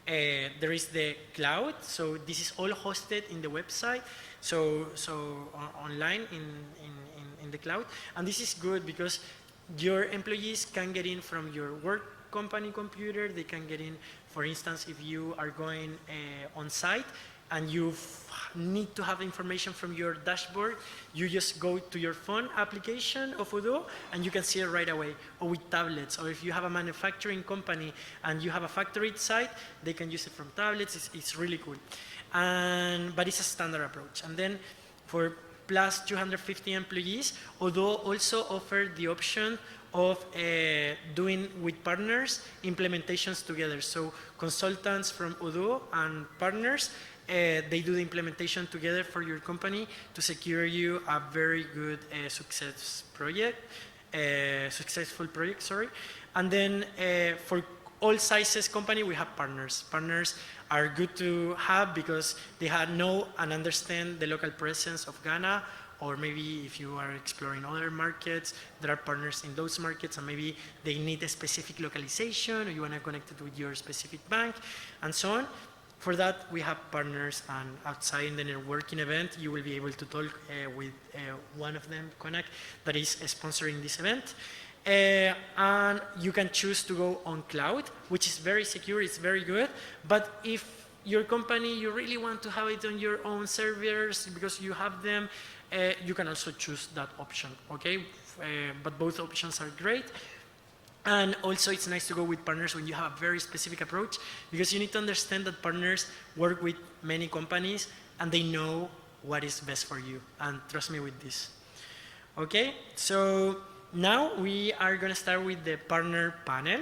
There is the cloud, so this is all hosted in the website, so online in the cloud. And this is good because your employees can get in from your work company computer. They can get in, for instance, if you are going on site and you need to have information from your dashboard, you just go to your phone application of Odoo and you can see it right away, or with tablets. Or if you have a manufacturing company and you have a factory site, they can use it from tablets. It's really cool. But it's a standard approach. And then for plus 250 employees, Odoo also offered the option of doing with partners implementations together. So consultants from Odoo and partners, they do the implementation together for your company to secure you a very good successful project, sorry. And then for all sizes company, we have partners. Partners are good to have because they know and understand the local presence of Ghana, or maybe if you are exploring other markets, there are partners in those markets and maybe they need a specific localization or you want to connect it with your specific bank and so on. For that, we have partners, and outside in the networking event, you will be able to talk with one of them, Conak, that is sponsoring this event. And you can choose to go on cloud, which is very secure, it's very good. But if your company, you really want to have it on your own servers because you have them, you can also choose that option, okay? But both options are great. And also it's nice to go with partners when you have a very specific approach, because you need to understand that partners work with many companies and they know what is best for you. And trust me with this. Okay, so now we are going to start with the partner panel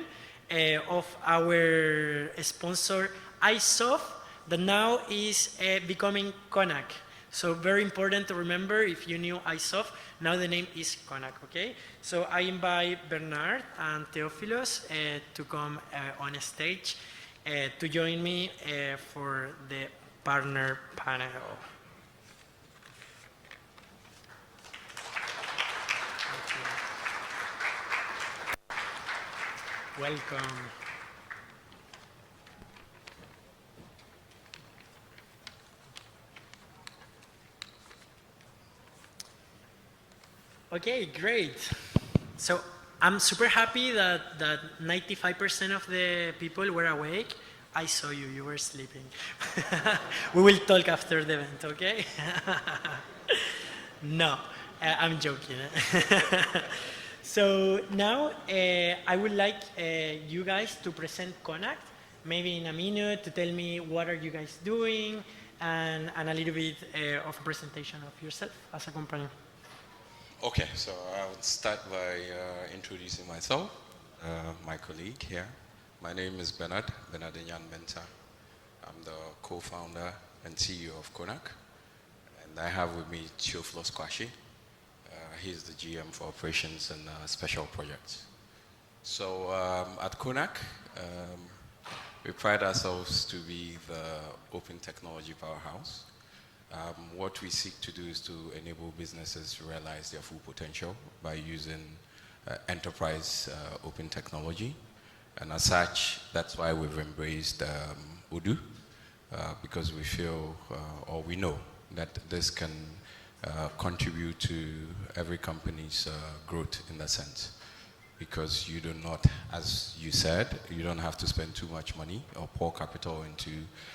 of our sponsor iSoft, that now is becoming Conak. So very important to remember, if you knew iSoft, now the name is Conak, okay? So I invite Bernard and Theophilus to come on stage to join me for the partner panel. Welcome. Okay, great. So I'm super happy that 95% of the people were awake. I saw you, you were sleeping. We will talk after the event, okay? No, I'm joking. So now I would like you guys to present Conak, maybe in a minute, to tell me what are you guys doing, and a little bit of a presentation of yourself as a company. Okay, so I would start by introducing myself, my colleague here. My name is Bernard Nyan Menta. I'm the co-founder and CEO of Conak, and I have with me Theophilus Kwashi. He's the GM for operations and special projects. So at Conak, we pride ourselves to be the open technology powerhouse. What we seek to do is to enable businesses to realize their full potential by using enterprise open technology. And as such, that's why we've embraced Odoo, because we feel, or we know, that this can contribute to every company's growth in that sense. Because you do not, as you said, you don't have to spend too much money or pour capital into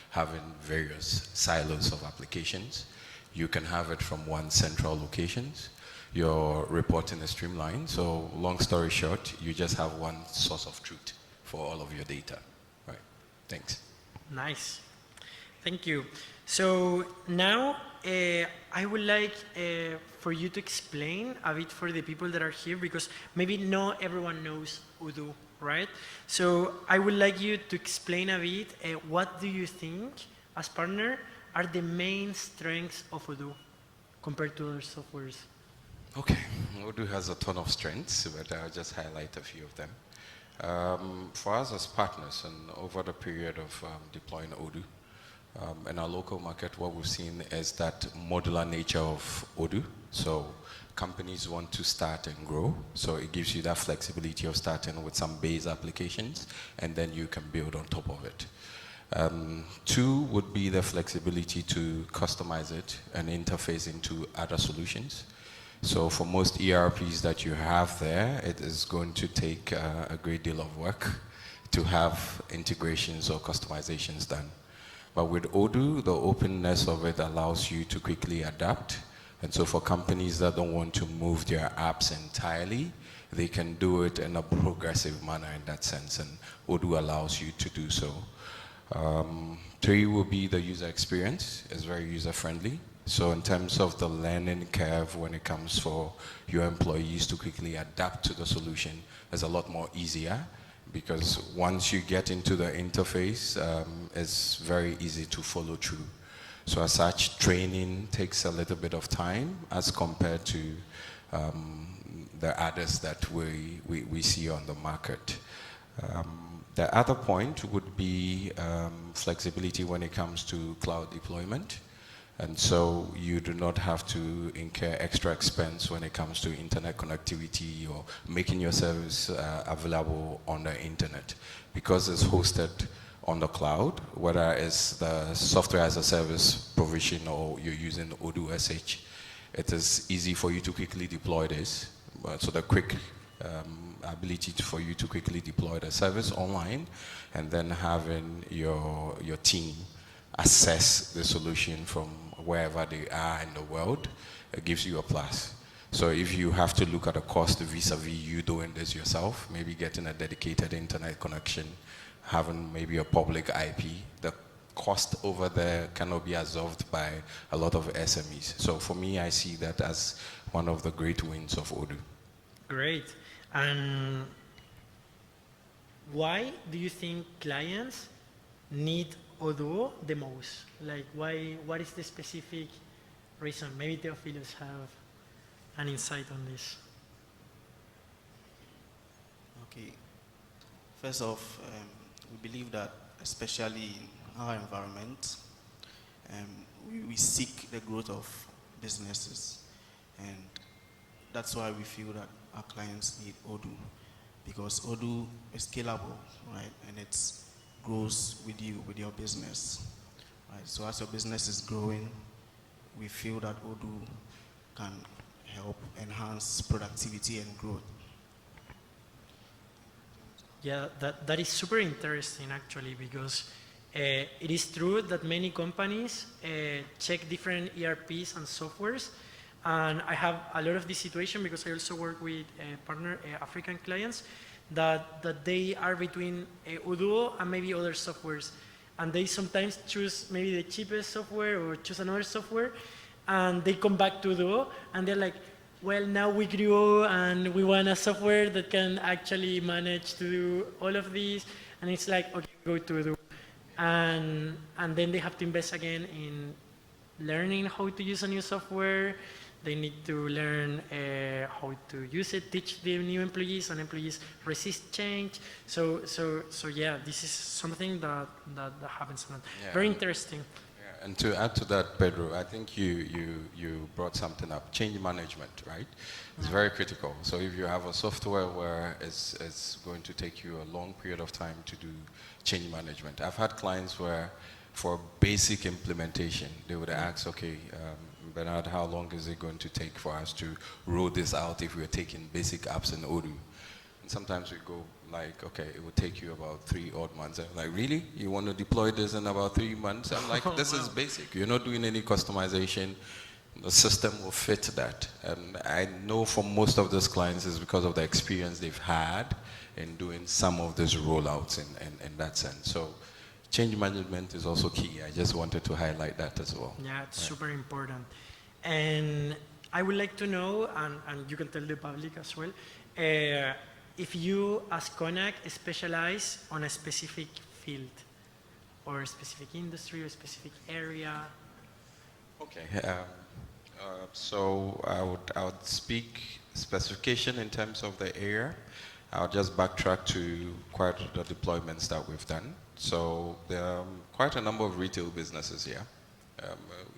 having various silos of applications. You can have it from one central location. Your reporting is streamlined. So long story short, you just have one source of truth for all of your data. Right. Thanks. Nice. Thank you. So now I would like for you to explain a bit for the people that are here, because maybe not everyone knows Odoo, right? So I would like you to explain a bit what do you think, as partner, are the main strengths of Odoo compared to other softwares? Okay, Odoo has a ton of strengths, but I'll just highlight a few of them. For us as partners, and over the period of deploying Odoo, in our local market, what we've seen is that modular nature of Odoo. So companies want to start and grow. So it gives you that flexibility of starting with some base applications, and then you can build on top of it. Two would be the flexibility to customize it and interface into other solutions. So for most ERPs that you have there, it is going to take a great deal of work to have integrations or customizations done. But with Odoo, the openness of it allows you to quickly adapt. And so for companies that don't want to move their apps entirely, they can do it in a progressive manner in that sense, and Odoo allows you to do so. Three will be the user experience. It's very user-friendly. So in terms of the learning curve when it comes for your employees to quickly adapt to the solution, it's a lot more easier, because once you get into the interface, it's very easy to follow through. So as such, training takes a little bit of time as compared to the others that we see on the market. The other point would be flexibility when it comes to cloud deployment. And so you do not have to incur extra expense when it comes to internet connectivity or making your service available on the internet. Because it's hosted on the cloud, whether it's the software as a service provision or you're using Odoo SH, it is easy for you to quickly deploy this. So the quick ability for you to quickly deploy the service online, and then having your team assess the solution from wherever they are in the world, it gives you a plus. So if you have to look at the cost vis-a-vis you doing this yourself, maybe getting a dedicated internet connection, having maybe a public IP, the cost over there cannot be absorbed by a lot of SMEs. So for me, I see that as one of the great wins of Odoo. Great. And why do you think clients need Odoo the most? Like, what is the specific reason? Maybe Theophilus have an insight on this. Okay. First off, we believe that, especially in our environment, we seek the growth of businesses, and that's why we feel that our clients need Odoo, because Odoo is scalable, right? And it grows with you, with your business, right? So as your business is growing, we feel that Odoo can help enhance productivity and growth. Yeah, that is super interesting actually, because it is true that many companies check different ERPs and softwares. And I have a lot of this situation because I also work with partner African clients that they are between Odoo and maybe other softwares. And they sometimes choose maybe the cheapest software or choose another software, and they come back to Odoo and they're like, well, now we grew and we want a software that can actually manage to do all of these. And it's like, okay, go to Odoo. And then they have to invest again in learning how to use a new software. They need to learn how to use it, teach the new employees, and employees resist change. So yeah, this is something that happens a lot. Yeah. Very interesting. Yeah. And to add to that, Pedro, I think you brought something up, change management, right? It's very critical. So if you have a software where it's going to take you a long period of time to do change management. I've had clients where for basic implementation, they would ask, okay, Bernard, how long is it going to take for us to roll this out if we're taking basic apps in Odoo? And sometimes we go like, okay, it will take you about 3 odd months. I'm like, really? You want to deploy this in about 3 months? I'm like, this is basic. You're not doing any customization. The system will fit that. And I know for most of those clients is because of the experience they've had in doing some of these rollouts in that sense. So change management is also key. I just wanted to highlight that as well. Yeah, it's super important. And I would like to know, and you can tell the public as well, if you as Conak specialize on a specific field or a specific industry or a specific area. Okay. So I would speak specification in terms of the area. I'll just backtrack to quite the deployments that we've done. So there are quite a number of retail businesses here.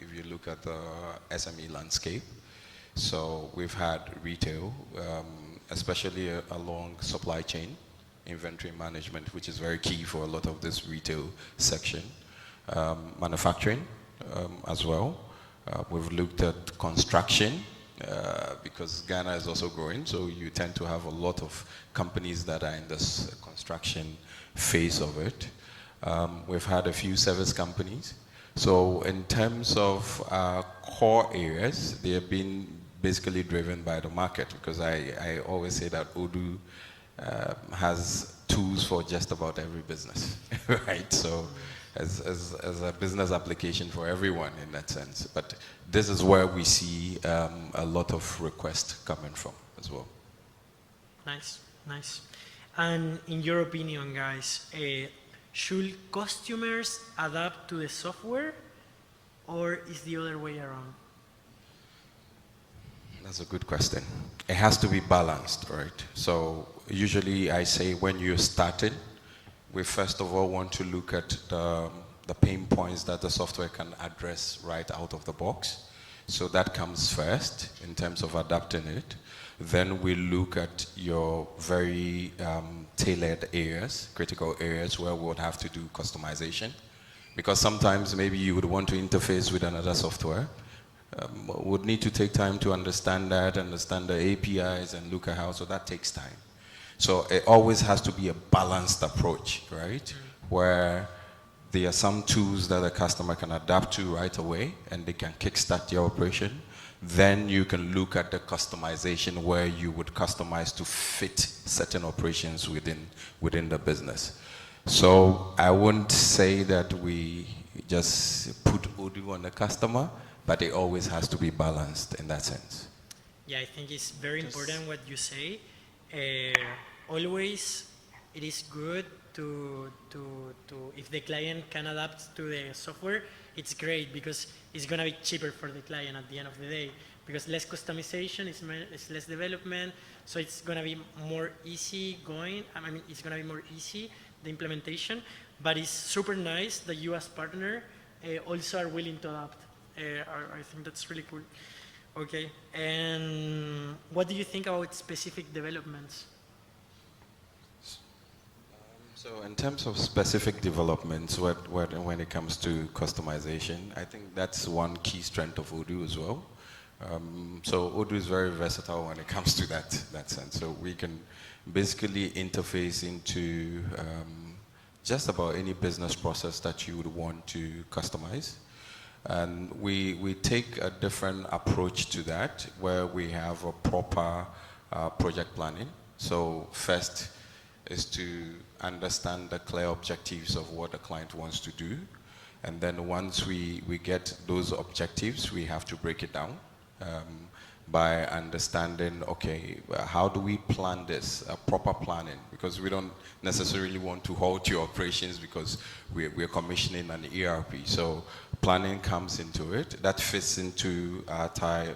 If you look at the SME landscape, so we've had retail, especially along supply chain inventory management, which is very key for a lot of this retail section. Manufacturing as well. We've looked at construction because Ghana is also growing, so you tend to have a lot of companies that are in this construction phase of it. We've had a few service companies. So in terms of core areas, they have been basically driven by the market, because I always say that Odoo has tools for just about every business, right? So as a business application for everyone in that sense. But this is where we see a lot of requests coming from as well. Nice, nice. And in your opinion, guys, should customers adapt to the software, or is the other way around? That's a good question. It has to be balanced, right? So usually I say when you're starting, we first of all want to look at the pain points that the software can address right out of the box. So that comes first in terms of adapting it. Then we look at your very tailored areas, critical areas where we would have to do customization. Because sometimes maybe you would want to interface with another software. Would need to take time to understand that, understand the APIs and look at how, so that takes time. So it always has to be a balanced approach, right? Where there are some tools that a customer can adapt to right away and they can kickstart your operation. Then you can look at the customization where you would customize to fit certain operations within the business. So I wouldn't say that we just put Odoo on the customer, but it always has to be balanced in that sense. Yeah, I think it's very important what you say. Always, it is good to if the client can adapt to the software, it's great, because it's gonna be cheaper for the client at the end of the day, because less customization, it's less development, so it's gonna be more easy going. I mean, it's gonna be more easy, the implementation, but it's super nice that you as partner also are willing to adapt. I think that's really cool. Okay, and what do you think about specific developments? So in terms of specific developments, when it comes to customization, I think that's one key strength of Odoo as well. So Odoo is very versatile when it comes to that sense. So we can basically interface into just about any business process that you would want to customize. And we take a different approach to that, where we have a proper project planning. So first is to understand the clear objectives of what the client wants to do. And then once we get those objectives, we have to break it down by understanding, okay, how do we plan this, proper planning? Because we don't necessarily want to halt your operations because we're commissioning an ERP. So planning comes into it. That fits into our Thai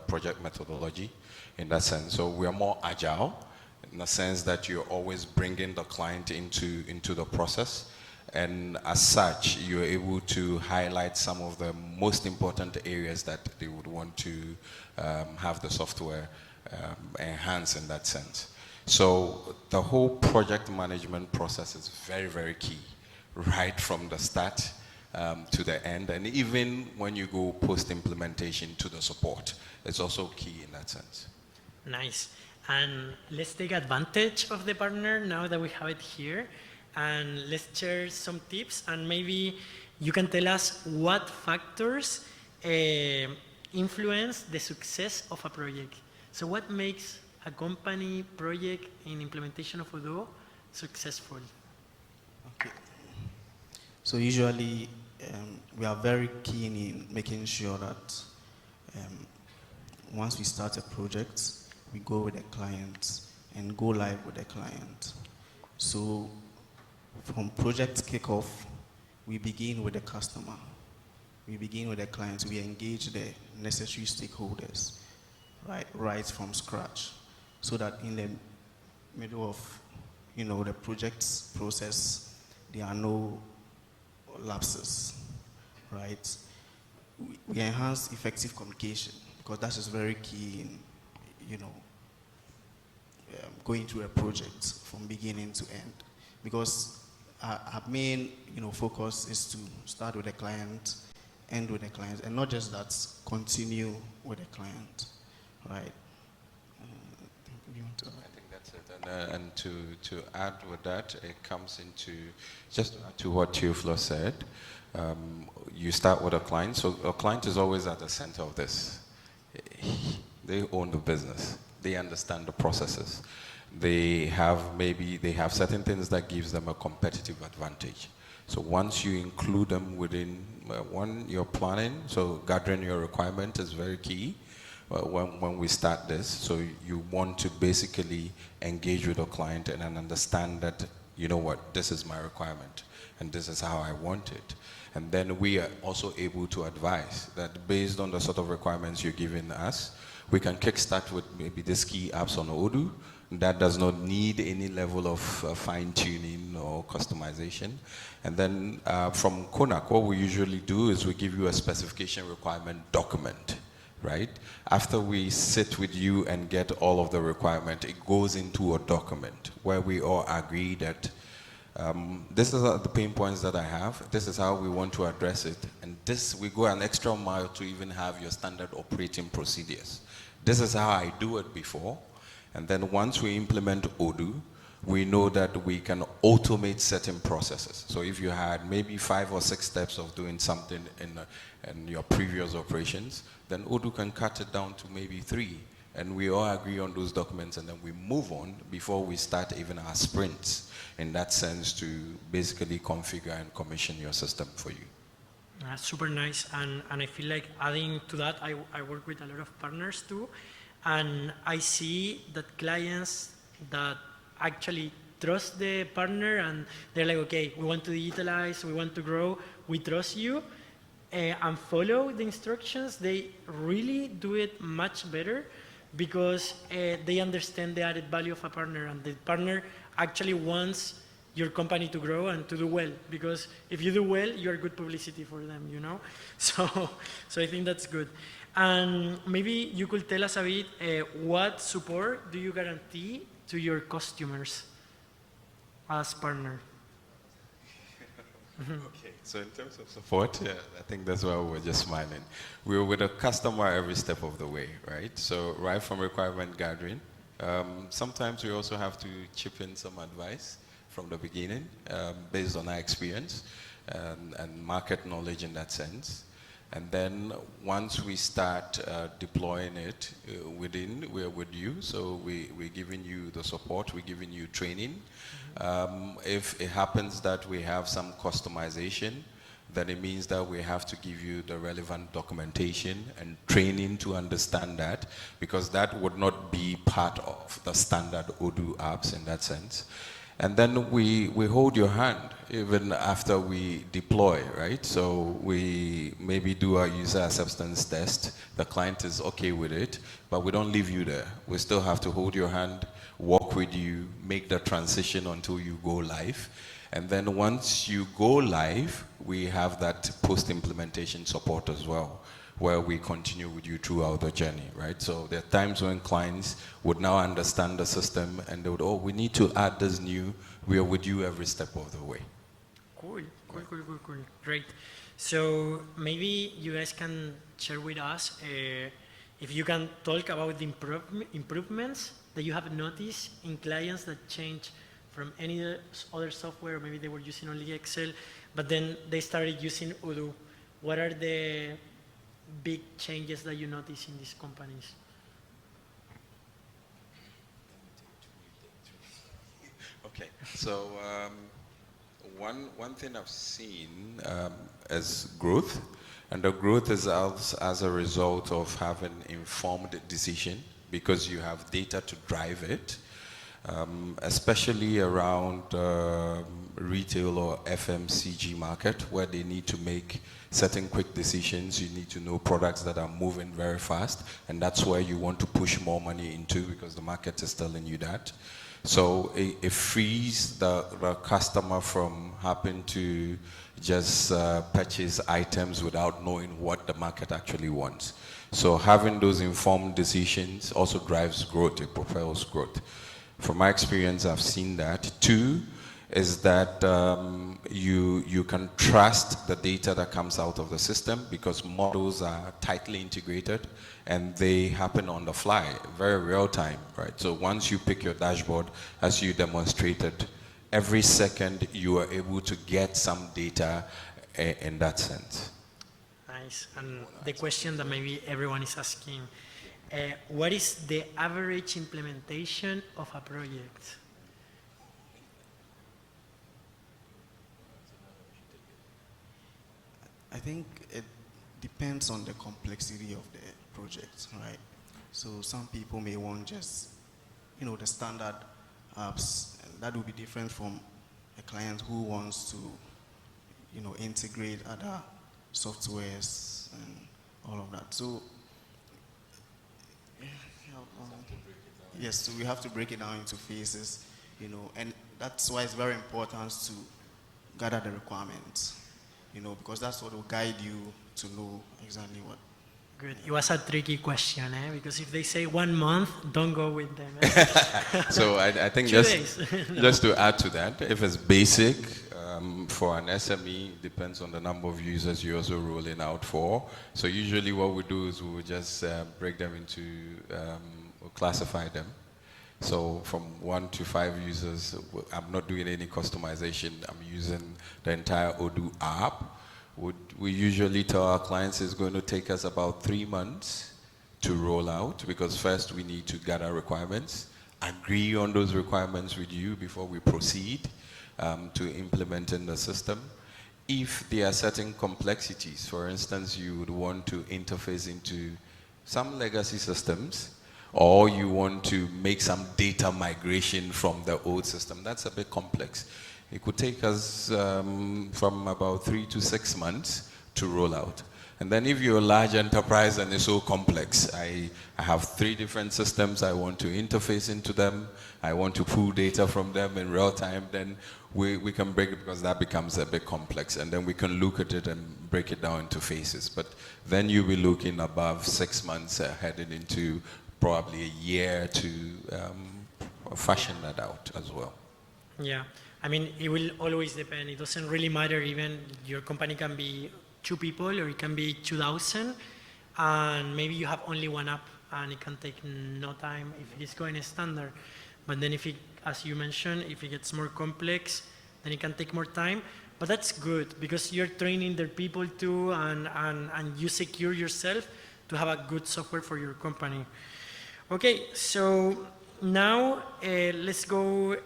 project methodology in that sense. So we are more agile in the sense that you're always bringing the client into the process. And as such, you're able to highlight some of the most important areas that they would want to have the software enhance in that sense. So the whole project management process is very, very key, right from the start to the end. And even when you go post-implementation to the support, it's also key in that sense. Nice. And let's take advantage of the partner now that we have it here. And let's share some tips, and maybe you can tell us what factors influence the success of a project. So what makes a company project in implementation of Odoo successful? Okay. So usually we are very keen in making sure that once we start a project, we go with the client and go live with the client. So from project kickoff, we begin with the customer. We begin with the client. We engage the necessary stakeholders, right from scratch, so that in the middle of, the project's process, there are no lapses, right? We enhance effective communication, because that is very key in, going through a project from beginning to end, because our main focus is to start with the client, end with the client, and not just that, continue with the client, right? You want to add? I think that's it. And to add with that, it comes into just to what Teoflo said. You start with a client, so a client is always at the center of this. They own the business. They understand the processes. They have certain things that gives them a competitive advantage. So once you include them within your planning, so gathering your requirement is very key when we start this. So you want to basically engage with a client and understand that, you know what, this is my requirement and this is how I want it. And then we are also able to advise that based on the sort of requirements you're giving us, we can kickstart with maybe this key apps on Odoo. That does not need any level of fine-tuning or customization. And then from Conak, what we usually do is we give you a specification requirement document, right? After we sit with you and get all of the requirement, it goes into a document where we all agree that this is the pain points that I have, this is how we want to address it, and this, we go an extra mile to even have your standard operating procedures. This is how I do it before. And then once we implement Odoo, we know that we can automate certain processes. So if you had maybe 5 or 6 steps of doing something in your previous operations, then Odoo can cut it down to maybe 3. And we all agree on those documents, and then we move on before we start even our sprints, in that sense, to basically configure and commission your system for you. Super nice, and I feel like adding to that, I work with a lot of partners too, and I see that clients that actually trust the partner and they're like, okay, we want to digitalize, we want to grow, we trust you, and follow the instructions, they really do it much better because they understand the added value of a partner, and the partner actually wants your company to grow and to do well, because if you do well, you're good publicity for them, you know? So I think that's good. And maybe you could tell us a bit, what support do you guarantee to your customers as partner? Okay, so in terms of support, I think that's why we're just smiling. We're with a customer every step of the way, right? So right from requirement gathering, sometimes we also have to chip in some advice from the beginning, based on our experience and market knowledge in that sense. And then once we start deploying it we're with you. So we're giving you the support, we're giving you training. If it happens that we have some customization, then it means that we have to give you the relevant documentation and training to understand that, because that would not be part of the standard Odoo apps in that sense. And then we hold your hand even after we deploy, right? So we maybe do our user acceptance test. The client is okay with it, but we don't leave you there. We still have to hold your hand, walk with you, make the transition until you go live. And then once you go live, we have that post-implementation support as well, where we continue with you throughout the journey, right? So there are times when clients would now understand the system and they would, oh, we need to add this new, we are with you every step of the way. Cool. Great. So maybe you guys can share with us, if you can talk about the improvements that you have noticed in clients that change from any other software. Maybe they were using only Excel, but then they started using Odoo. What are the big changes that you notice in these companies? Okay, so one thing I've seen is growth, and the growth is as a result of having informed decision, because you have data to drive it, especially around retail or FMCG market, where they need to make certain quick decisions. You need to know products that are moving very fast, and that's where you want to push more money into, because the market is telling you that. So it frees the customer from having to just purchase items without knowing what the market actually wants. So having those informed decisions also drives growth, it propels growth. From my experience, I've seen that. Two is that you can trust the data that comes out of the system because models are tightly integrated and they happen on the fly, very real time, right? So once you pick your dashboard, as you demonstrated, every second you are able to get some data in that sense. Nice. And the question that maybe everyone is asking, what is the average implementation of a project? I think it depends on the complexity of the project, right? So some people may want just, the standard apps, and that will be different from a client who wants to, integrate other softwares and all of that. So, yes, so we have to break it down into phases, and that's why it's very important to gather the requirements. Because that's what will guide you to know exactly what. Good. It was a tricky question, because if they say 1 month, don't go with them. Eh? So I think 2 days. just to add to that, if it's basic, for an SME, depends on the number of users you're also rolling out for. So usually what we do is we will just break them into, we'll classify them. So from 1 to 5 users, I'm not doing any customization. I'm using the entire Odoo app. We usually tell our clients it's going to take us about 3 months to roll out because first we need to gather requirements, agree on those requirements with you before we proceed to implement in the system. If there are certain complexities, for instance, you would want to interface into some legacy systems, or you want to make some data migration from the old system, that's a bit complex. It could take us from about 3 to 6 months to roll out. And then if you're a large enterprise and it's so complex, I have 3 different systems, I want to interface into them, I want to pull data from them in real time, then we can break it because that becomes a bit complex. And then we can look at it and break it down into phases. But then you'll be looking above 6 months heading into probably a year to fashion that out as well. Yeah, I mean, it will always depend. It doesn't really matter. Even your company can be 2 people or it can be 2,000, and maybe you have only 1 app, and it can take no time if it is going standard. But then if it, as you mentioned, if it gets more complex, then it can take more time. But that's good because you're training their people too, and you secure yourself to have a good software for your company. Okay, so now let's go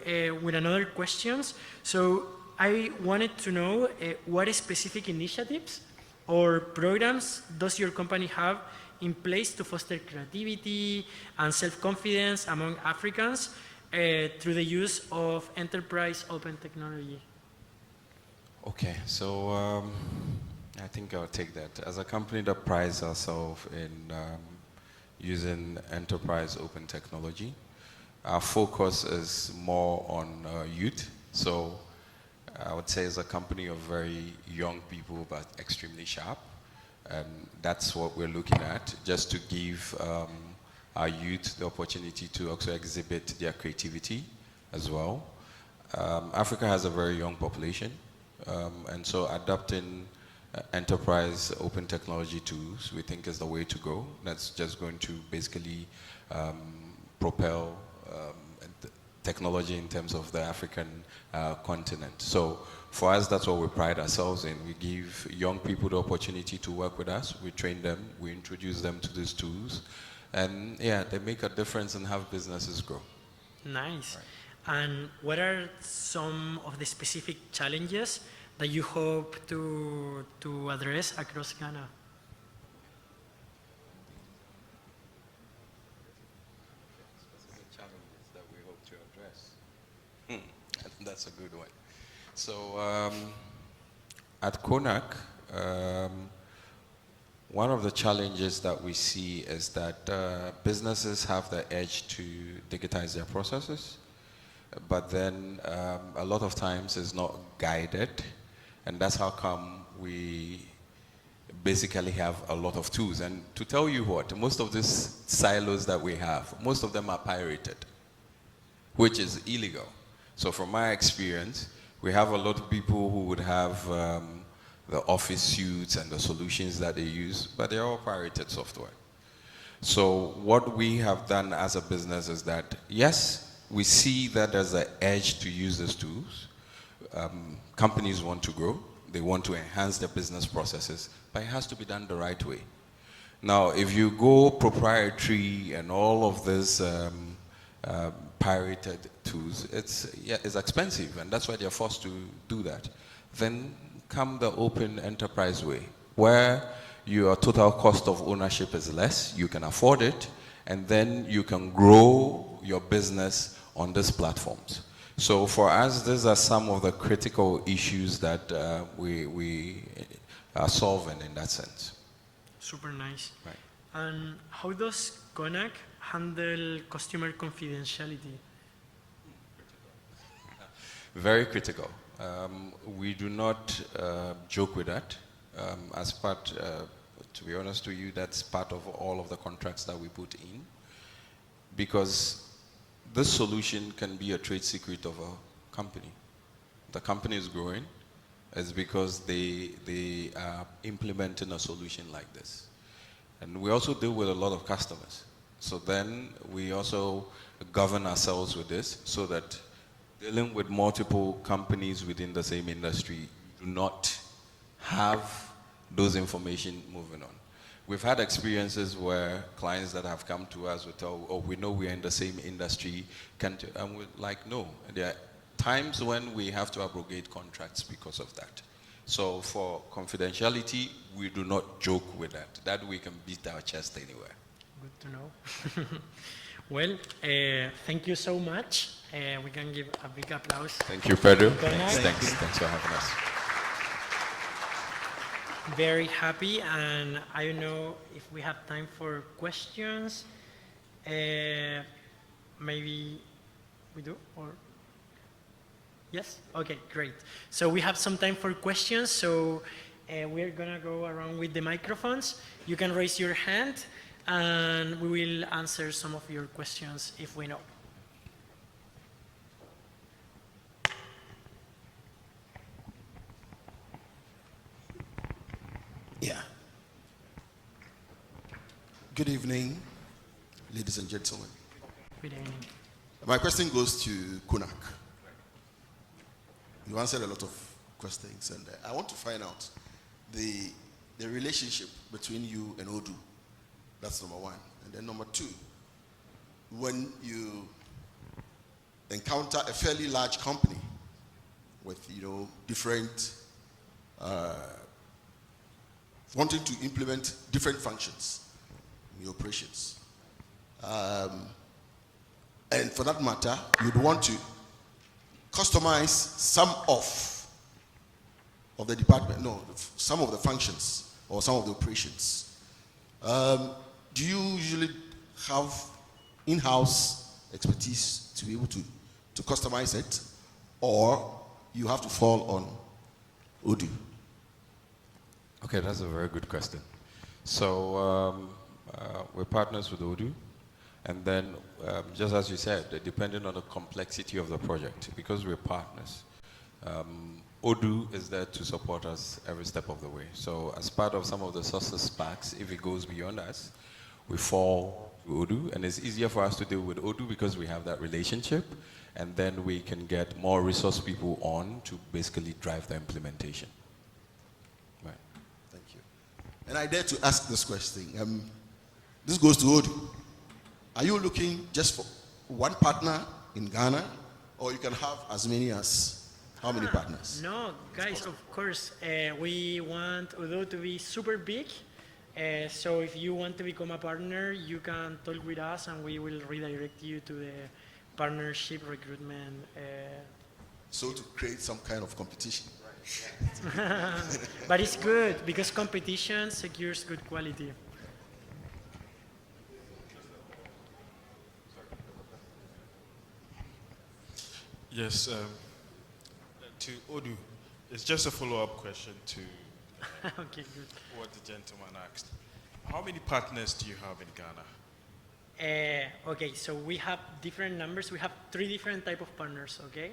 with another questions. So I wanted to know what specific initiatives or programs does your company have in place to foster creativity and self-confidence among Africans through the use of enterprise open technology? Okay, so I think I'll take that. As a company that prides ourselves in using enterprise open technology, our focus is more on youth. So I would say it's a company of very young people, but extremely sharp. And that's what we're looking at, just to give our youth the opportunity to also exhibit their creativity as well. Africa has a very young population, and so adopting enterprise open technology tools we think is the way to go. That's just going to basically propel technology in terms of the African continent. So for us, that's what we pride ourselves in. We give young people the opportunity to work with us. We train them, we introduce them to these tools, and yeah, they make a difference and have businesses grow. Nice. Right. And what are some of the specific challenges that you hope to address across Ghana? Specific challenges that we hope to address. That's a good one. So at Conak, one of the challenges that we see is that businesses have the edge to digitize their processes, but then a lot of times it's not guided, and that's how come we basically have a lot of tools. And to tell you what, most of these silos that we have, most of them are pirated. which is illegal. So from my experience, we have a lot of people who would have the office suites and the solutions that they use, but they're all pirated software. So what we have done as a business is that, yes, we see that there's an edge to use these tools. Companies want to grow, they want to enhance their business processes, but it has to be done the right way. Now, if you go proprietary and all of this pirated tools, it's expensive, and that's why they're forced to do that. Then come the open enterprise way, where your total cost of ownership is less, you can afford it, and then you can grow your business on these platforms. So for us, these are some of the critical issues that we are solving in that sense. Super nice. Right. And how does Conak handle customer confidentiality? Very critical. We do not joke with that. As part, to be honest with you, that's part of all of the contracts that we put in, because this solution can be a trade secret of a company. The company is growing, it's because they are implementing a solution like this. And we also deal with a lot of customers. So then we also govern ourselves with this, so that dealing with multiple companies within the same industry, you do not have those information moving on. We've had experiences where clients that have come to us will tell, oh, we know we're in the same industry, and we're like, no. There are times when we have to abrogate contracts because of that. So for confidentiality, we do not joke with that. That we can beat our chest anywhere. Good to know. Well, thank you so much. We can give a big applause. Thank you, Pedro. Thanks. Thanks for having us. Very happy, and I don't know if we have time for questions. Maybe we do, or? Yes? Okay, great. So we have some time for questions, so we're gonna go around with the microphones. You can raise your hand, and we will answer some of your questions if we know. Yeah. Good evening, ladies and gentlemen. Good evening. My question goes to Conak. You answered a lot of questions, and I want to find out the relationship between you and Odoo. That's number one. And then number two, when you encounter a fairly large company with, different wanting to implement different functions in your operations. And for that matter, you'd want to customize some of the department, some of the functions or some of the operations. Do you usually have in-house expertise to be able to customize it, or you have to fall on Odoo? Okay, that's a very good question. So we're partners with Odoo, and then just as you said, depending on the complexity of the project, because we're partners, Odoo is there to support us every step of the way. So as part of some of the success packs, if it goes beyond us, we fall to Odoo, and it's easier for us to deal with Odoo because we have that relationship, and then we can get more resource people on to basically drive the implementation. Right. Thank you. And I dare to ask this question. This goes to Odoo. Are you looking just for one partner in Ghana, or you can have as many as how many partners? No, guys, of course, we want Odoo to be super big. So if you want to become a partner, you can talk with us, and we will redirect you to the partnership recruitment. So to create some kind of competition. But it's good because competition secures good quality. Yes, to Odoo, it's just a follow-up question to Okay, good. what the gentleman asked. How many partners do you have in Ghana? Okay, so we have different numbers. We have 3 different type of partners, okay?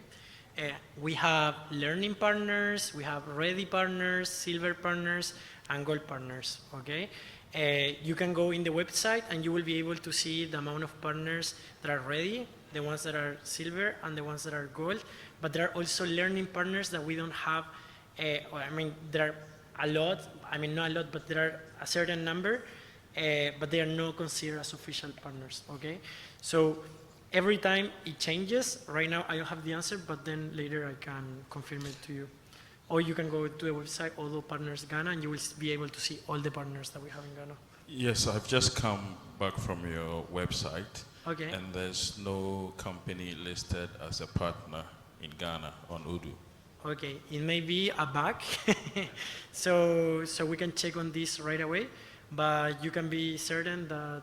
We have learning partners, we have ready partners, silver partners, and gold partners, okay? You can go in the website and you will be able to see the amount of partners that are ready, the ones that are silver, and the ones that are gold. But there are also learning partners that we don't have. There are a lot, not a lot, but there are a certain number, but they are not considered as official partners, okay? So every time it changes. Right now I don't have the answer, but then later I can confirm it to you. Or you can go to the website, Odo Partners Ghana, and you will be able to see all the partners that we have in Ghana. Yes, I've just come back from your website. Okay. And there's no company listed as a partner in Ghana on Udu. Okay, it may be a bug, so we can check on this right away, but you can be certain that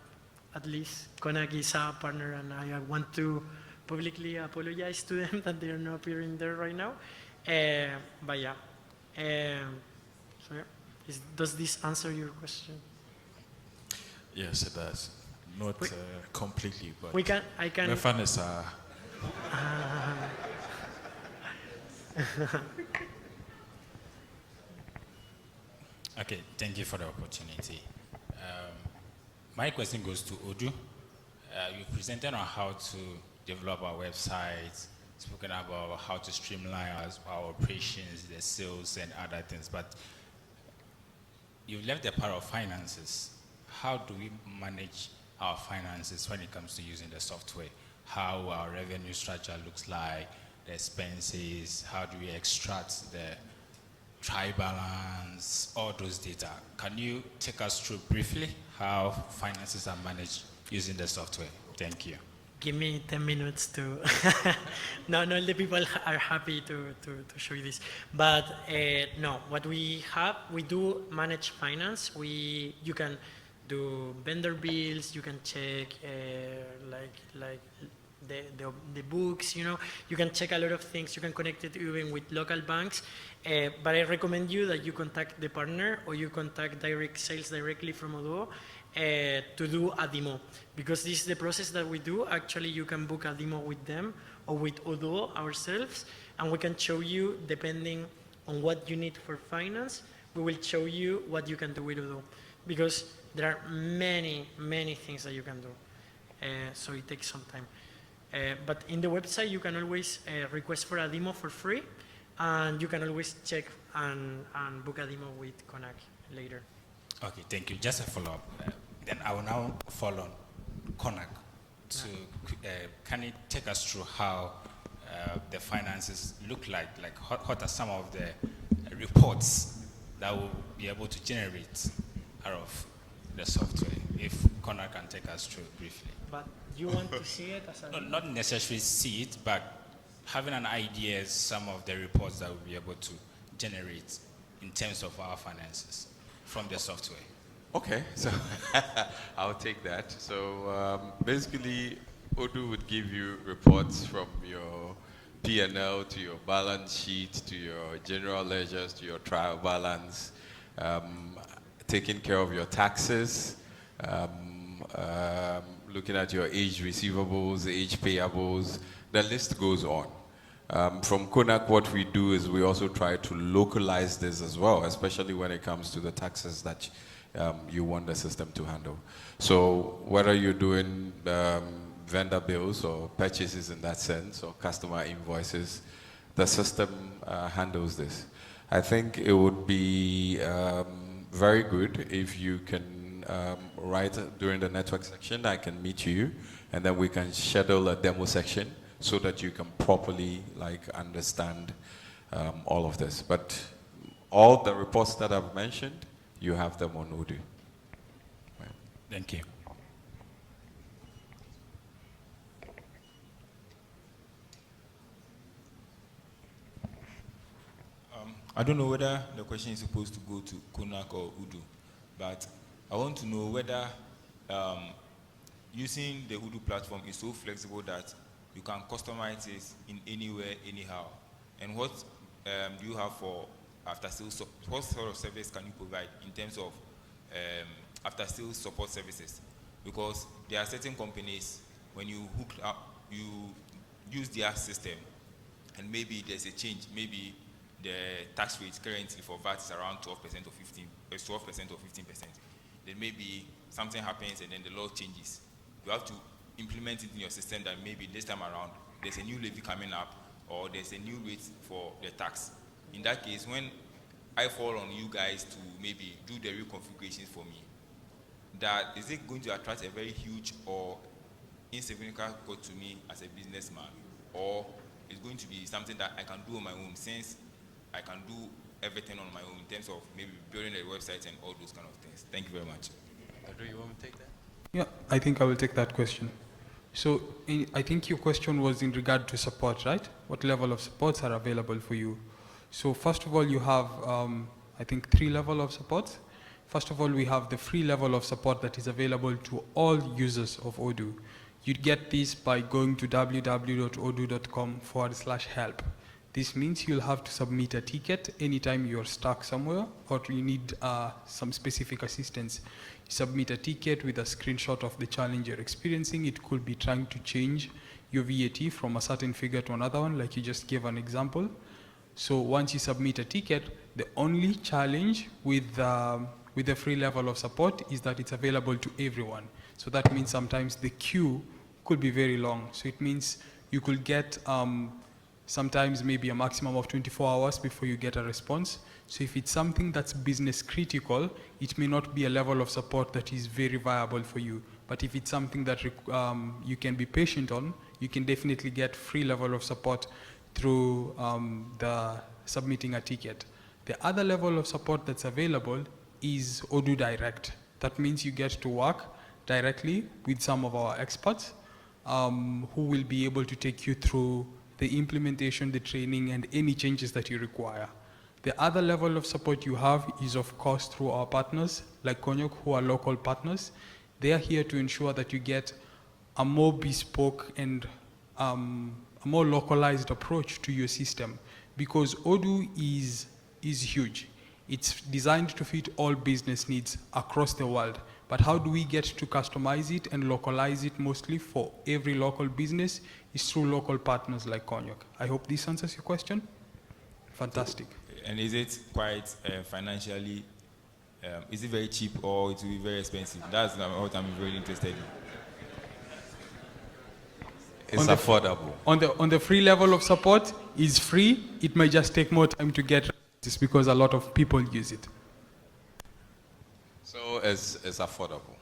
at least Conak is a partner, and I want to publicly apologize to them that they are not appearing there right now. But yeah, so yeah. Does this answer your question? Yes, it does. Not completely, but I can. My fun is Okay, thank you for the opportunity. My question goes to Odu. You presented on how to develop our website, spoken about how to streamline our operations, the sales and other things, but you've left the part of finances. How do we manage our finances when it comes to using the software? How our revenue structure looks like, the expenses, how do we extract the trial balance, all those data. Can you take us through briefly how finances are managed using the software? Thank you. Give me 10 minutes to. No, the people are happy to show you this. But no, what we have, we do manage finance. You can do vendor bills, you can check like the books, you can check a lot of things. You can connect it even with local banks. But I recommend you that you contact the partner or you contact direct sales directly from Odo to do a demo. Because this is the process that we do. Actually, you can book a demo with them or with Odo ourselves, and we can show you, depending on what you need for finance, we will show you what you can do with Odo. Because there are many things that you can do. So it takes some time. But in the website, you can always request for a demo for free, and you can always check and book a demo with Conak later. Okay, thank you. Just a follow-up. Then I will now follow on Conak. Can you take us through how the finances look like? Like what are some of the reports that will be able to generate out of the software? If Conak can take us through briefly. But you want to see it as a... Not necessarily see it, but having an idea is some of the reports that we'll be able to generate in terms of our finances from the software. Okay, so I'll take that. So basically, Odu would give you reports from your P&L to your balance sheet, to your general ledgers, to your trial balance, taking care of your taxes, looking at your age receivables, age payables, the list goes on. From Conak, what we do is we also try to localize this as well, especially when it comes to the taxes that you want the system to handle. So whether you're doing vendor bills or purchases in that sense, or customer invoices, the system handles this. I think it would be very good if you can write during the network section. I can meet you, and then we can schedule a demo section so that you can properly understand all of this. But all the reports that I've mentioned, you have them on Odoo. Right. Thank you. I don't know whether the question is supposed to go to Conak or Udu, but I want to know whether using the Udu platform is so flexible that you can customize it in anywhere, anyhow. And what do you have for after-sales? What sort of service can you provide in terms of after-sales support services? because there are certain companies, when you hook up, you use their system, and maybe there's a change. Maybe the tax rate currently for VAT is around 12% or 12% or 15%. Then maybe something happens and then the law changes. You have to implement it in your system that maybe this time around there's a new levy coming up or there's a new rate for the tax. In that case, when I fall on you guys to maybe do the reconfigurations for me, that is it going to attract a very huge or insignificant cost to me as a businessman, or it's going to be something that I can do on my own, since I can do everything on my own in terms of maybe building a website and all those kind of things? Thank you very much. Do you want me to take that? Yeah, I think I will take that question. So I think your question was in regard to support, right? What level of supports are available for you? So first of all, you have, I think, 3 levels of support. First of all, we have the free level of support that is available to all users of Odoo. You'd get this by going to www.odoo.com/help. This means you'll have to submit a ticket anytime you're stuck somewhere or you need some specific assistance. You submit a ticket with a screenshot of the challenge you're experiencing. It could be trying to change your VAT from a certain figure to another one, like you just gave an example. So once you submit a ticket, the only challenge with the free level of support is that it's available to everyone. So that means sometimes the queue could be very long. So it means you could get sometimes maybe a maximum of 24 hours before you get a response. So if it's something that's business critical, it may not be a level of support that is very viable for you. But if it's something that you can be patient on, you can definitely get free level of support through the submitting a ticket. The other level of support that's available is Odoo Direct. That means you get to work directly with some of our experts who will be able to take you through the implementation, the training, and any changes that you require. The other level of support you have is, of course, through our partners, like Conak, who are local partners. They are here to ensure that you get a more bespoke and a more localized approach to your system, because Odoo is huge. It's designed to fit all business needs across the world. But how do we get to customize it and localize it mostly for every local business is through local partners like Conak. I hope this answers your question. Fantastic. And is it quite financially, is it very cheap or it will be very expensive? That's what I'm very interested in. It's affordable. On the free level of support, is free. It may just take more time to get this because a lot of people use it. So it's affordable.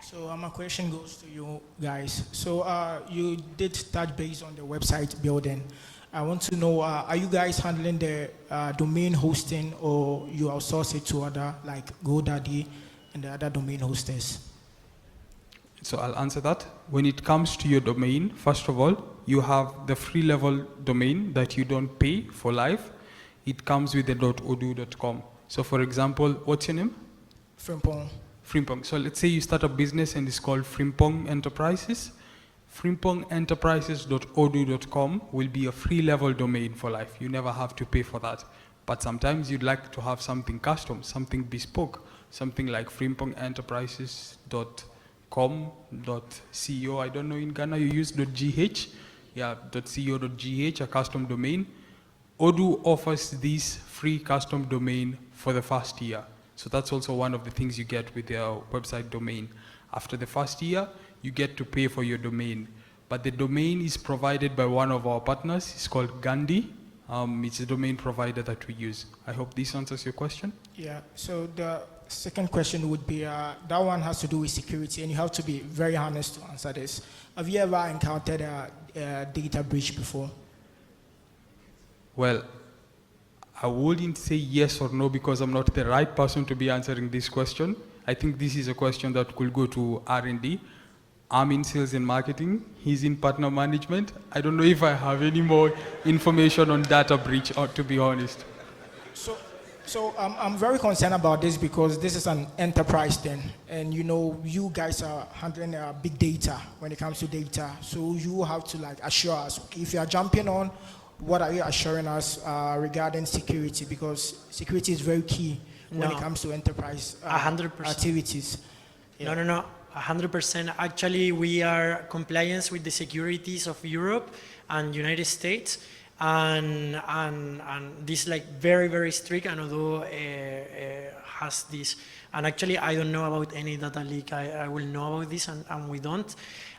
So my question goes to you guys. So you did touch base on the website building. I want to know, are you guys handling the domain hosting, or you outsource it to other like GoDaddy and the other domain hosters? So I'll answer that. When it comes to your domain, first of all, you have the free level domain that you don't pay for life. It comes with the .odoo.com. So for example, what's your name? Frimpong. Frimpong. So let's say you start a business and it's called Frimpong Enterprises. Frimpongenterprises.odoo.com will be a free level domain for life. You never have to pay for that. But sometimes you'd like to have something custom, something bespoke, something like frimpongenterprises.com.co. I don't know, in Ghana you use .gh. Yeah, .co.gh, a custom domain. Odoo offers this free custom domain for the first year. So that's also one of the things you get with your website domain. After the first year, you get to pay for your domain. But the domain is provided by one of our partners. It's called Gandhi. It's a domain provider that we use. I hope this answers your question. Yeah, so the second question would be, that one has to do with security, and you have to be very honest to answer this. Have you ever encountered a data breach before? Well, I wouldn't say yes or no because I'm not the right person to be answering this question. I think this is a question that could go to R&D. I'm in sales and marketing. He's in partner management. I don't know if I have any more information on data breach, or to be honest. So I'm very concerned about this because this is an enterprise thing, and you know you guys are handling big data when it comes to data. So you have to like assure us, okay, if you are jumping on what are you assuring us regarding security? Because security is very key when it No. comes to enterprise 100%. activities. No, 100%. Actually, we are compliance with the securities of Europe and United States, and this like very, very strict, and although has this, and actually I don't know about any data leak. I will know about this, and we don't.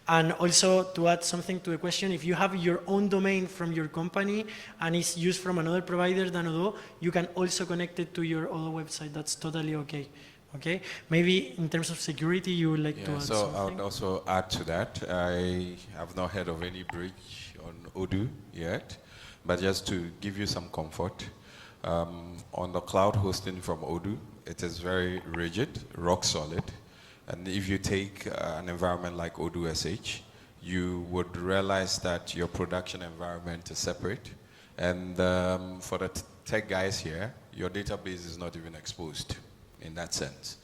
And also, to add something to the question, if you have your own domain from your company and it's used from another provider than Odo, you can also connect it to your Odo website. That's totally okay. Okay? Maybe in terms of security, you would like to add So I something? would also add to that. I have not heard of any breach on Odoo yet, but just to give you some comfort, on the cloud hosting from Odoo, it is very rigid, rock solid. And if you take an environment like Odoo SH, you would realize that your production environment is separate. And for the tech guys here, your database is not even exposed in that sense.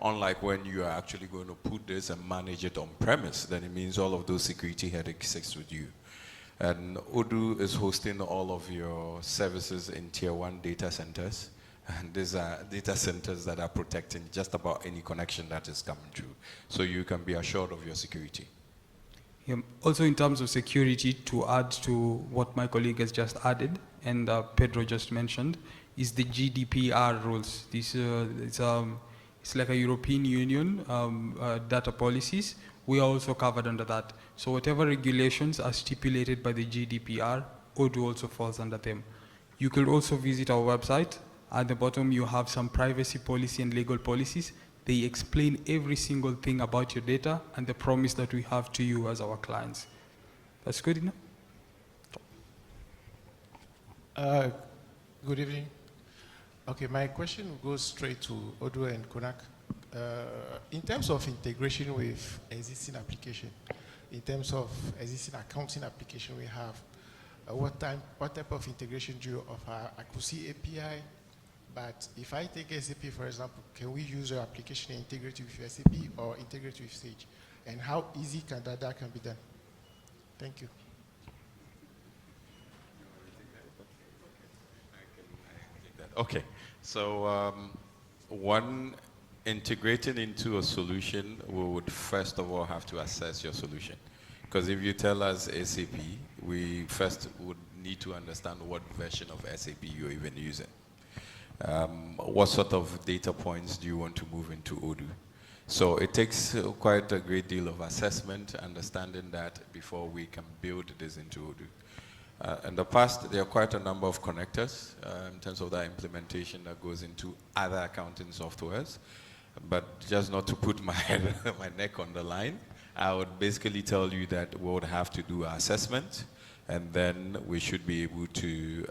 Unlike when you are actually going to put this and manage it on premise, then it means all of those security headaches sit with you. And Odoo is hosting all of your services in tier 1 data centers. And these are data centers that are protecting just about any connection that is coming through. So you can be assured of your security. Yeah, also in terms of security, to add to what my colleague has just added, and Pedro just mentioned, is the GDPR rules. This, it's like a European Union data policies. We are also covered under that. So whatever regulations are stipulated by the GDPR, Odoo also falls under them. You could also visit our website. At the bottom, you have some privacy policy and legal policies. They explain every single thing about your data and the promise that we have to you as our clients. That's good enough? Good evening. Okay, my question goes straight to Odoo and Conak. In terms of integration with existing application, in terms of existing accounting application we have, what type of integration do you offer? I could see API, but if I take SAP, for example, can we use your application and integrate with SAP or integrate with Sage? And how easy can that can be done? Thank you. Okay, so one, integrating into a solution, we would first of all have to assess your solution. Because if you tell us SAP, we first would need to understand what version of SAP you're even using. What sort of data points do you want to move into Odoo? So it takes quite a great deal of assessment, understanding that before we can build this into Odoo. In the past, there are quite a number of connectors in terms of that implementation that goes into other accounting softwares. But just not to put my neck on the line, I would basically tell you that we would have to do our assessment, and then we should be able to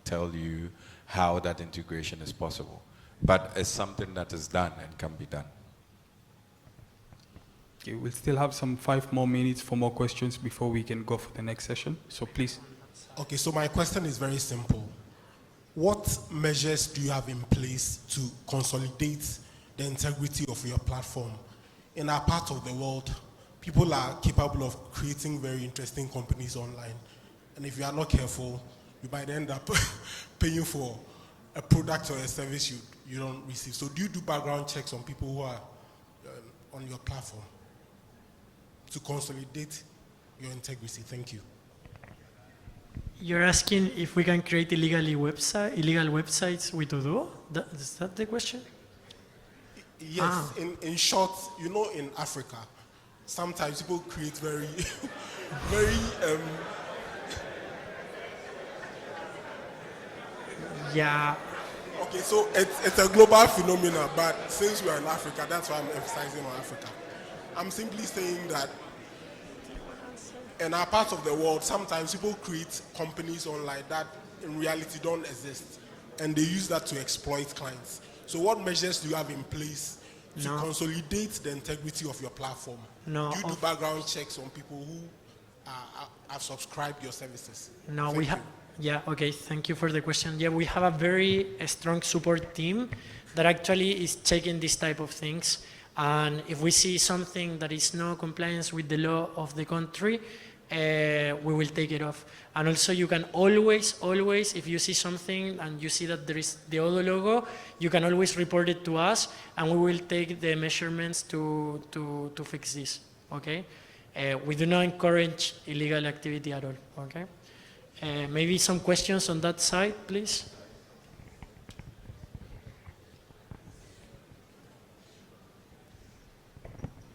tell you how that integration is possible. But it's something that is done and can be done. Okay, we'll still have some 5 more minutes for more questions before we can go for the next session. So please. Okay, so my question is very simple. What measures do you have in place to consolidate the integrity of your platform? In our part of the world, people are capable of creating very interesting companies online. And if you are not careful, you might end up paying for a product or a service you don't receive. So do you do background checks on people who are on your platform to consolidate your integrity? Thank you. You're asking if we can create illegal websites with Odoo? Is that the question? Yes. In short, you know, in Africa, sometimes people create very, very. Yeah. Okay, so it's a global phenomenon, but since we are in Africa, that's why I'm emphasizing on Africa. I'm simply saying that in our part of the world, sometimes people create companies online that in reality don't exist, and they use that to exploit clients. So what measures do you have in place to consolidate the integrity of your platform? No. Do you do background checks on people who have subscribed your services? No, Thank we have. you. Yeah, okay, thank you for the question. Yeah, we have a very strong support team that actually is checking this type of things. And if we see something that is no compliance with the law of the country, we will take it off. And also you can always, if you see something and you see that there is the Odoo logo, you can always report it to us and we will take the measurements to fix this, okay? We do not encourage illegal activity at all, okay? Maybe some questions on that side, please.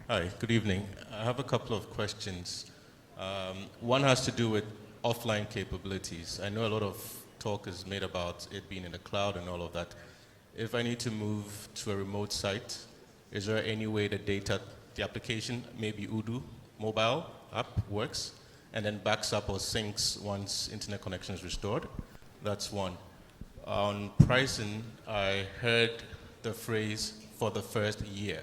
Hi, good evening. I have a couple of questions. One has to do with offline capabilities. I know a lot of talk is made about it being in the cloud and all of that. If I need to move to a remote site, is there any way the application, maybe Odoo mobile app works, and then backs up or syncs once internet connection is restored? That's one. On pricing, I heard the phrase for the first year.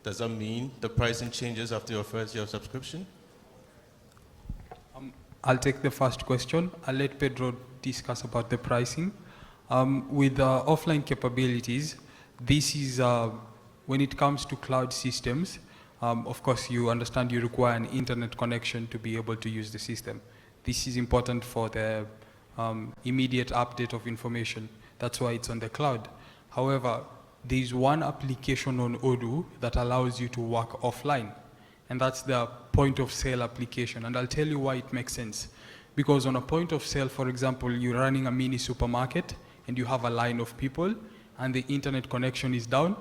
Does that mean the pricing changes after your first year of subscription? I'll take the first question. I'll let Pedro discuss about the pricing. With offline capabilities, this is when it comes to cloud systems, of course you understand you require an internet connection to be able to use the system. This is important for the immediate update of information. That's why it's on the cloud. However, there is one application on Odoo that allows you to work offline, and that's the point of sale application. And I'll tell you why it makes sense. Because on a point of sale, for example, you're running a mini supermarket and you have a line of people and the internet connection is down,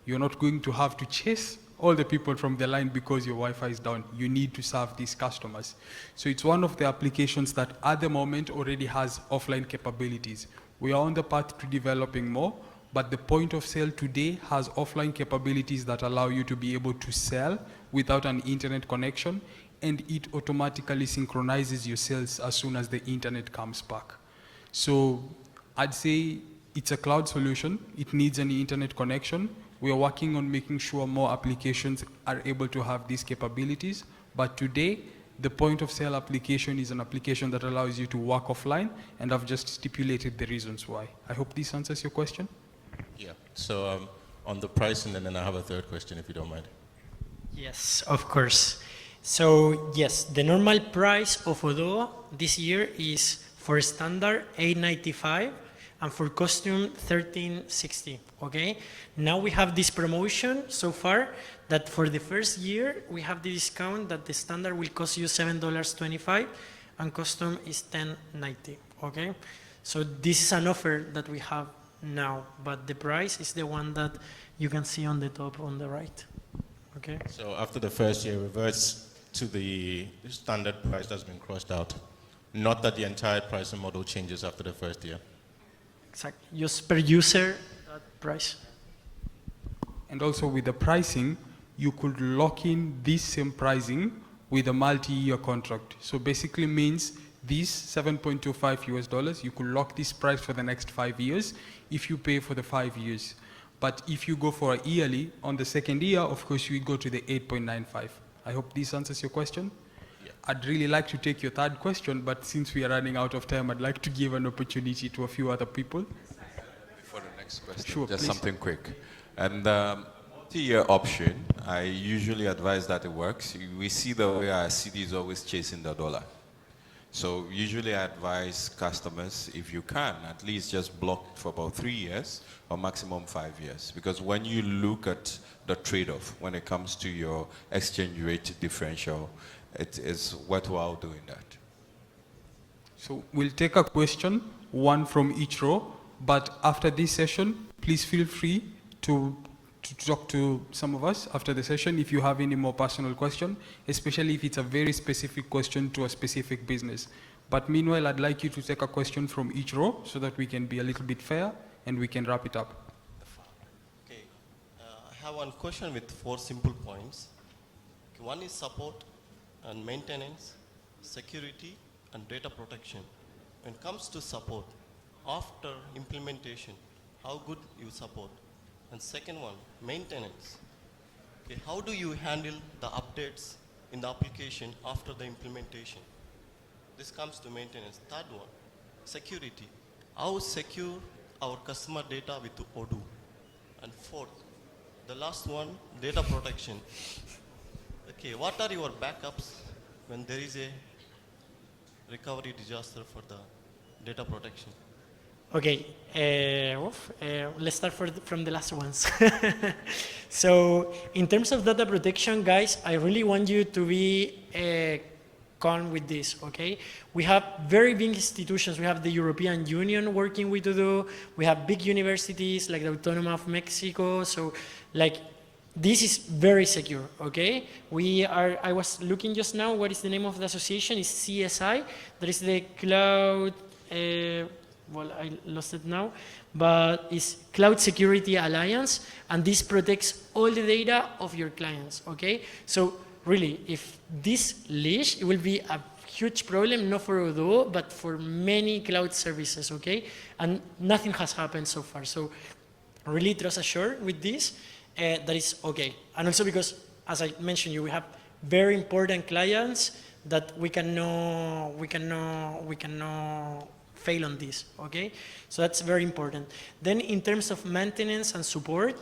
you're not going to have to chase all the people from the line because your Wi-Fi is down. You need to serve these customers. So it's one of the applications that at the moment already has offline capabilities. We are on the path to developing more, but the point of sale today has offline capabilities that allow you to be able to sell without an internet connection, and it automatically synchronizes your sales as soon as the internet comes back. So I'd say it's a cloud solution. It needs an internet connection. We are working on making sure more applications are able to have these capabilities. But today, the point of sale application is an application that allows you to work offline, and I've just stipulated the reasons why. I hope this answers your question. Yeah, so on the pricing, and then I have a third question if you don't mind. Yes, of course. So yes, the normal price of Odoo this year is for standard $8.95 and for custom $13.60, okay? Now we have this promotion so far that for the first year we have the discount that the standard will cost you $7.25 and custom is $10.90, okay? So this is an offer that we have now, but the price is the one that you can see on the top on the right, okay? So after the first year, it reverts to the standard price that's been crossed out. Not that the entire pricing model changes after the first year. Exactly, just per user that price. And also with the pricing, you could lock in this same pricing with a multi-year contract. So basically means these $7.25, you could lock this price for the next 5 years if you pay for the 5 years. But if you go for a yearly, on the second year, of course, you go to the 8.95. I hope this answers your question. Yeah. I'd really like to take your third question, but since we are running out of time, I'd like to give an opportunity to a few other people. Before the next question, sure, just please. something quick. And multi-year option, I usually advise that it works. We see the way our CD is always chasing the dollar. So usually I advise customers, if you can, at least just block for about 3 years or maximum 5 years. Because when you look at the trade-off, when it comes to your exchange rate differential, it is worthwhile doing that. So we'll take a question, one from each row, but after this session, please feel free to talk to some of us after the session if you have any more personal question, especially if it's a very specific question to a specific business. But meanwhile, I'd like you to take a question from each row so that we can be a little bit fair and we can wrap it up. Okay, I have one question with 4 simple points. Okay, one is support and maintenance, security and data protection. When it comes to support, after implementation, how good you support? And second one, maintenance. Okay, how do you handle the updates in the application after the implementation? This comes to maintenance. Third one, security. How secure our customer data with Odoo? And fourth, the last one, data protection. Okay, what are your backups when there is a recovery disaster for the data protection? Okay, let's start from the last ones. So, in terms of data protection, guys, I really want you to be calm with this, okay? We have very big institutions. We have the European Union working with Odoo. We have big universities like the Autónoma of Mexico. So, like, this is very secure, okay? I was looking just now, what is the name of the association? It's CSI. That is the Cloud, well, I lost it now, but it's Cloud Security Alliance, and this protects all the data of your clients, okay? So really, if this leash, it will be a huge problem, not for Odoo, but for many cloud services, okay? And nothing has happened so far. So really trust assured with this, that is okay. And also because, as I mentioned you, we have very important clients that we cannot fail on this, okay? So that's very important. Then in terms of maintenance and support,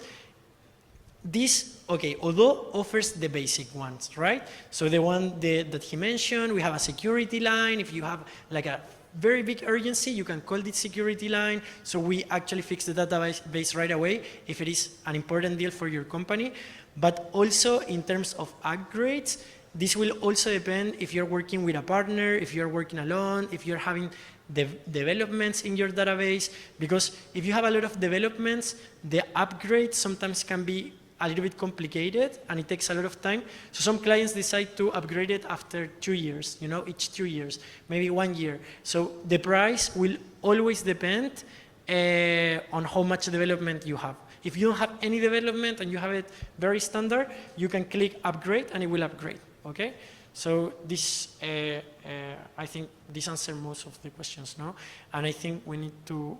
this, okay, Odoo offers the basic ones, right? So the one that he mentioned, we have a security line. If you have like a very big urgency, you can call this security line. So we actually fix the database right away if it is an important deal for your company. But also in terms of upgrades, this will also depend if you're working with a partner, if you're working alone, if you're having developments in your database. Because if you have a lot of developments, the upgrades sometimes can be a little bit complicated and it takes a lot of time. So some clients decide to upgrade it after 2 years, you know, each 2 years, maybe 1 year. So the price will always depend on how much development you have. If you don't have any development and you have it very standard, you can click upgrade and it will upgrade, okay? So this, I think this answers most of the questions, no? And I think we need to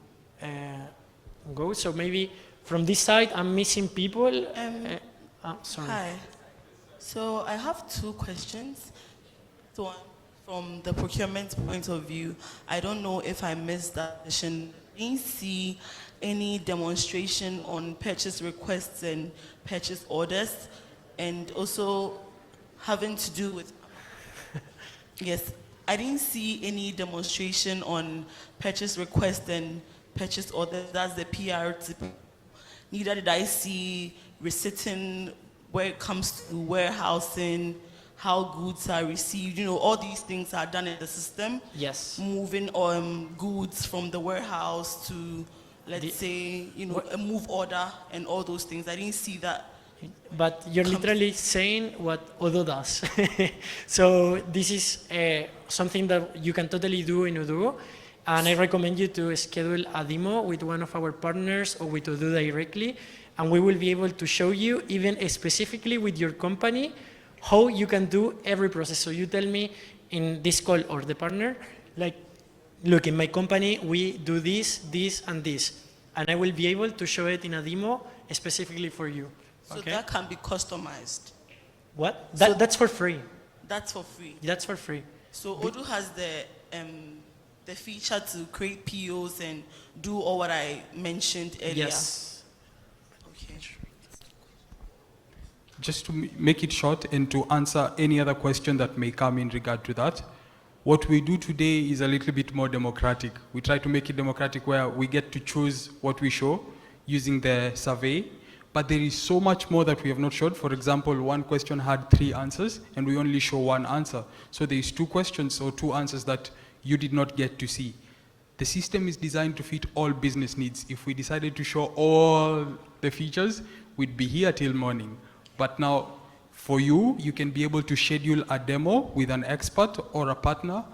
go. So maybe from this side, I'm missing people. Sorry. Hi. So I have 2 questions. So from the procurement point of view, I don't know if I missed that session. I didn't see any demonstration on purchase requests and purchase orders, and also having to do with, yes, I didn't see any demonstration on purchase requests and purchase orders. That's the PRT. Neither did I see receipting where it comes to warehousing, how goods are received. You know, all these things are done in the system. Yes. Moving goods from the warehouse to, let's say, you know, a move order and all those things. I didn't see that. But you're literally saying what Odoo does. So this is something that you can totally do in Odoo. And I recommend you to schedule a demo with one of our partners or with Odoo directly. And we will be able to show you, even specifically with your company, how you can do every process. So you tell me in this call or the partner, like, look, in my company, we do this, this, and this. And I will be able to show it in a demo specifically for you. So okay? that can be customized. What? That's for free. That's for free. That's for free. So Odoo has the feature to create POs and do all what I mentioned earlier. Yes. Okay. Just to make it short and to answer any other question that may come in regard to that, what we do today is a little bit more democratic. We try to make it democratic where we get to choose what we show using the survey, but there is so much more that we have not showed. For example, one question had 3 answers and we only show 1 answer. So there is 2 questions or 2 answers that you did not get to see. The system is designed to fit all business needs. If we decided to show all the features, we'd be here till morning. But now, for you, you can be able to schedule a demo with an expert or a partner.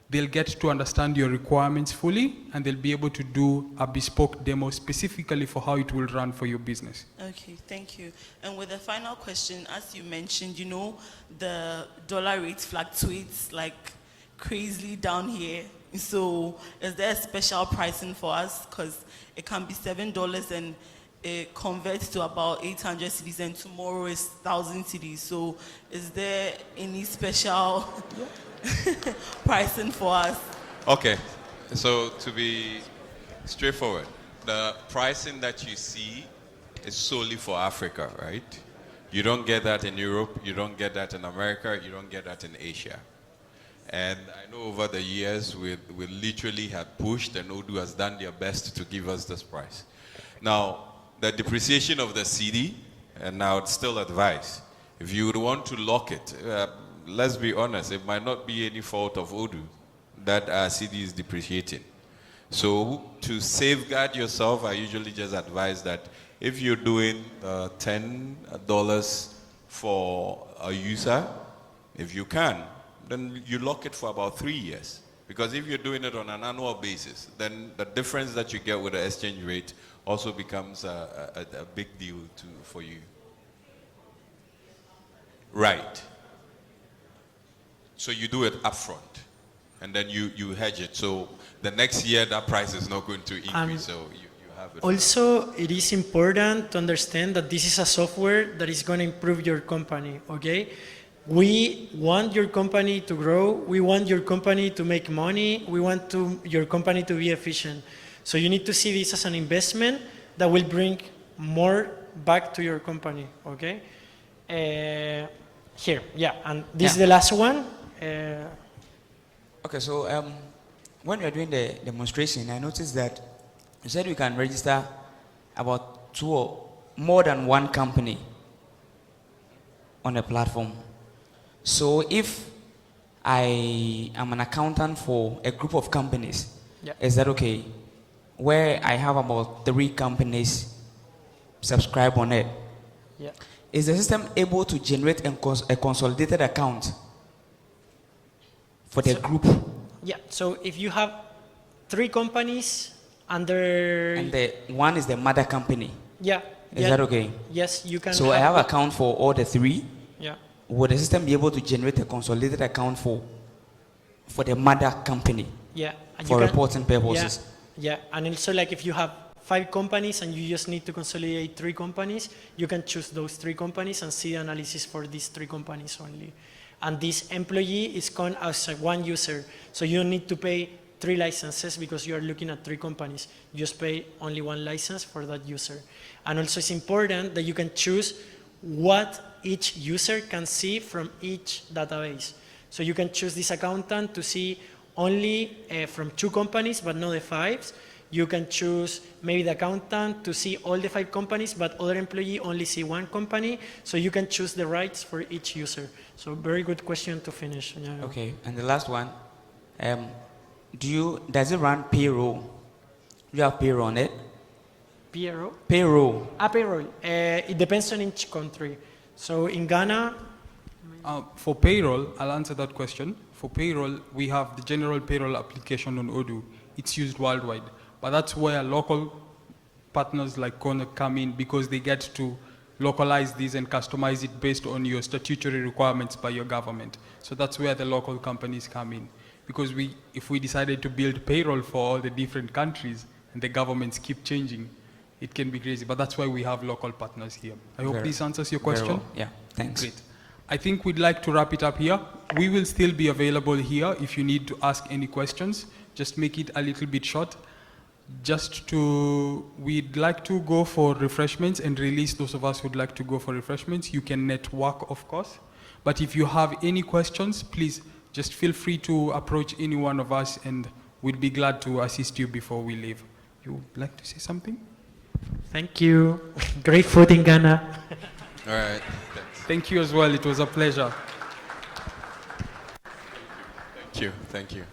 They'll get to understand your requirements fully, and they'll be able to do a bespoke demo specifically for how it will run for your business. Okay, thank you. And with the final question, as you mentioned, you know, the dollar rate fluctuates like crazily down here. So is there a special pricing for us? Because it can be $7 and it converts to about 800 cedis, and tomorrow is 1,000 cedis. So is there any special pricing for us? Okay, so to be straightforward, the pricing that you see is solely for Africa, right? You don't get that in Europe, you don't get that in America, you don't get that in Asia. And I know over the years we literally have pushed, and Odoo has done their best to give us this price. Now, the depreciation of the CD, and now it's still advised. If you would want to lock it, let's be honest, it might not be any fault of Odoo that our CD is depreciating. So to safeguard yourself, I usually just advise that if you're doing $10 for a user, if you can, then you lock it for about 3 years. Because if you're doing it on an annual basis, then the difference that you get with the exchange rate also becomes a big deal for you. Right. So you do it upfront, and then you hedge it. So the next year that price is not going to increase. So you have it. Also, it is important to understand that this is a software that is going to improve your company. Okay. We want your company to grow. We want your company to make money. We want your company to be efficient. So you need to see this as an investment that will bring more back to your company, okay? Here, yeah, and this is the last one. Okay, so when you're doing the demonstration, I noticed that you said we can register about 2 or more than 1 company on the platform. So if I am an accountant for a group of companies, is that okay? Where I have about 3 companies subscribe on it, is the system able to generate a consolidated account for the group? Yeah, so if you have 3 companies under... And the one is the mother company. Yeah. Is that okay? Yes, you can. So I have account for all the 3. Yeah. Would the system be able to generate a consolidated account for the mother company? Yeah. For reporting purposes? Yeah, and also like if you have 5 companies and you just need to consolidate 3 companies, you can choose those 3 companies and see the analysis for these 3 companies only. And this employee is gone as one user, so you don't need to pay 3 licenses because you are looking at 3 companies. You just pay only 1 license for that user. And also it's important that you can choose what each user can see from each database. So you can choose this accountant to see only from 2 companies, but not the 5s. You can choose maybe the accountant to see all the 5 companies, but other employee only see 1 company. So you can choose the rights for each user. So very good question to finish. Yeah. Okay, and the last one, does it run payroll? Do you have payroll on it? Payroll? Payroll. Payroll. It depends on each country. So in Ghana... For payroll, I'll answer that question. For payroll, we have the general payroll application on Odoo. It's used worldwide. But that's where local partners like Conak come in because they get to localize these and customize it based on your statutory requirements by your government. So that's where the local companies come in. Because if we decided to build payroll for all the different countries and the governments keep changing, it can be crazy. But that's why we have local partners here. I hope this answers your question. Well. Yeah, thanks. Great. I think we'd like to wrap it up here. We will still be available here if you need to ask any questions. Just make it a little bit short. We'd like to go for refreshments and release those of us who'd like to go for refreshments. You can network, of course. But if you have any questions, please just feel free to approach any one of us and we'd be glad to assist you before we leave. You would like to say something? Thank you. Great food in Ghana. All right. Thank you as well. It was a pleasure. Thank you. Thank you.